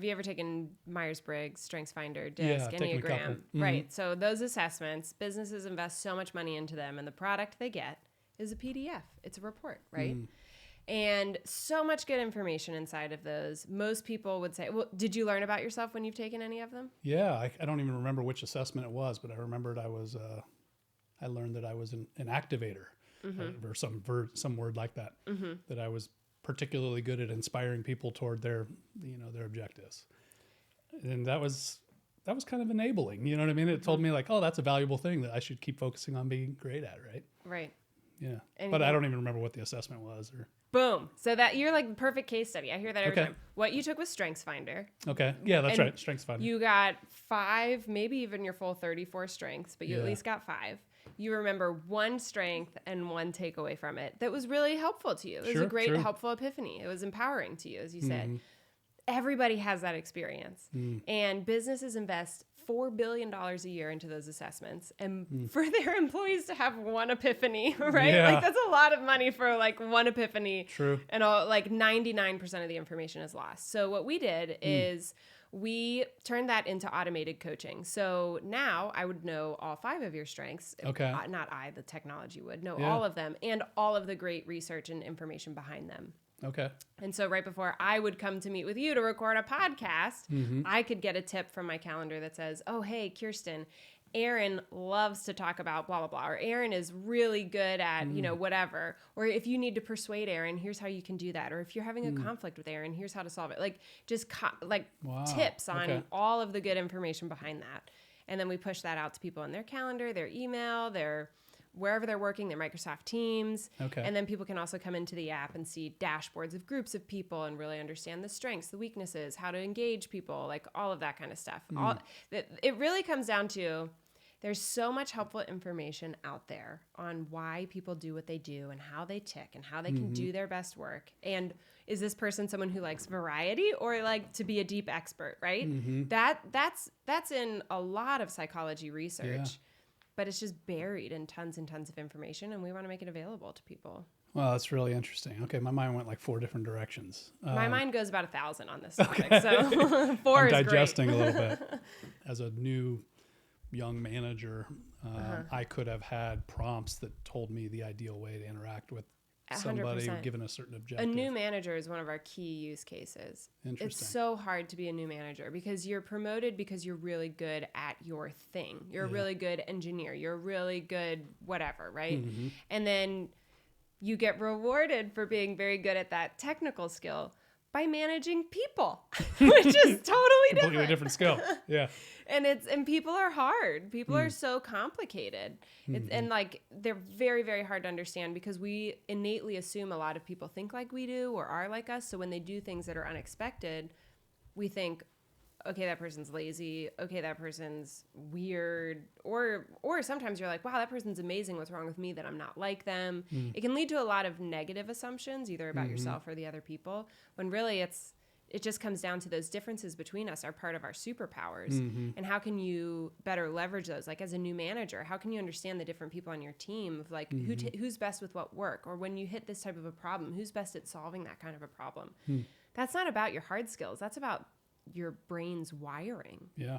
Have you ever taken Myers-Briggs, StrengthsFinder, DISC, I've taken a couple. Enneagram? Right. So those assessments, businesses invest so much money into them, and the product they get is a PDF. It's a report, right? And so much good information inside of those. Most people would say, well, did you learn about yourself when you've taken any of them? Yeah, I don't even remember which assessment it was, but I remembered I learned that I was an activator, or some word like that, that I was particularly good at inspiring people toward their objectives. And that was kind of enabling, you know what I mean? It told me like, oh, that's a valuable thing that I should keep focusing on being great at, right? Right. Yeah. But I don't even remember what the assessment was. Boom. So that you're like the perfect case study. I hear that every time. What you took was StrengthsFinder. Okay. Yeah, that's right. StrengthsFinder. You got 5, maybe even your full 34 strengths, but you at least got 5. You remember one strength and one takeaway from it that was really helpful to you. It was a great, helpful epiphany. It was empowering to you, as you said. Everybody has that experience. And businesses invest $4 billion a year into those assessments. And for their employees to have one epiphany, right? Yeah. Like that's a lot of money for like one epiphany. True. And like 99% of the information is lost. So what we did is we turned that into automated coaching. So now I would know all 5 of your strengths. Okay. Not I, the technology would know all of them and all of the great research and information behind them. Okay. And so right before I would come to meet with you to record a podcast, I could get a tip from my calendar that says, oh, hey, Kirsten, Aaron loves to talk about blah, blah, blah. Or Aaron is really good at, whatever. Or if you need to persuade Aaron, here's how you can do that. Or if you're having a conflict with Aaron, here's how to solve it. Like just tips on all of the good information behind that. And then we push that out to people in their calendar, their email, their wherever they're working, their Microsoft Teams. Okay. And then people can also come into the app and see dashboards of groups of people and really understand the strengths, the weaknesses, how to engage people, like all of that kind of stuff. It really comes down to there's so much helpful information out there on why people do what they do and how they tick and how they can do their best work. And is this person someone who likes variety or like to be a deep expert, right? That's in a lot of psychology research. Yeah. But it's just buried in tons and tons of information, and we want to make it available to people. Well, that's really interesting. Okay, my mind went like 4 different directions. My mind goes about 1,000 on this topic, so 4 is digesting great. a little bit. As a new young manager, I could have had prompts that told me the ideal way to interact with somebody 100%. Given a certain objective. A new manager is one of our key use cases. Interesting. It's so hard to be a new manager because you're promoted because you're really good at your thing. You're a really good engineer. You're a really good whatever, right? And then you get rewarded for being very good at that technical skill by managing people, which is totally completely different skill. Yeah. And people are hard. People are so complicated. And like they're very, very hard to understand because we innately assume a lot of people think like we do or are like us. So when they do things that are unexpected, we think, okay, that person's lazy. Okay, that person's weird. Or sometimes you're like, wow, that person's amazing. What's wrong with me that I'm not like them? It can lead to a lot of negative assumptions, either about yourself or the other people, when really it just comes down to those differences between us are part of our superpowers. And how can you better leverage those? Like as a new manager, how can you understand the different people on your team of like who's best with what work? Or when you hit this type of a problem, who's best at solving that kind of a problem? That's not about your hard skills. That's about your brain's wiring. Yeah.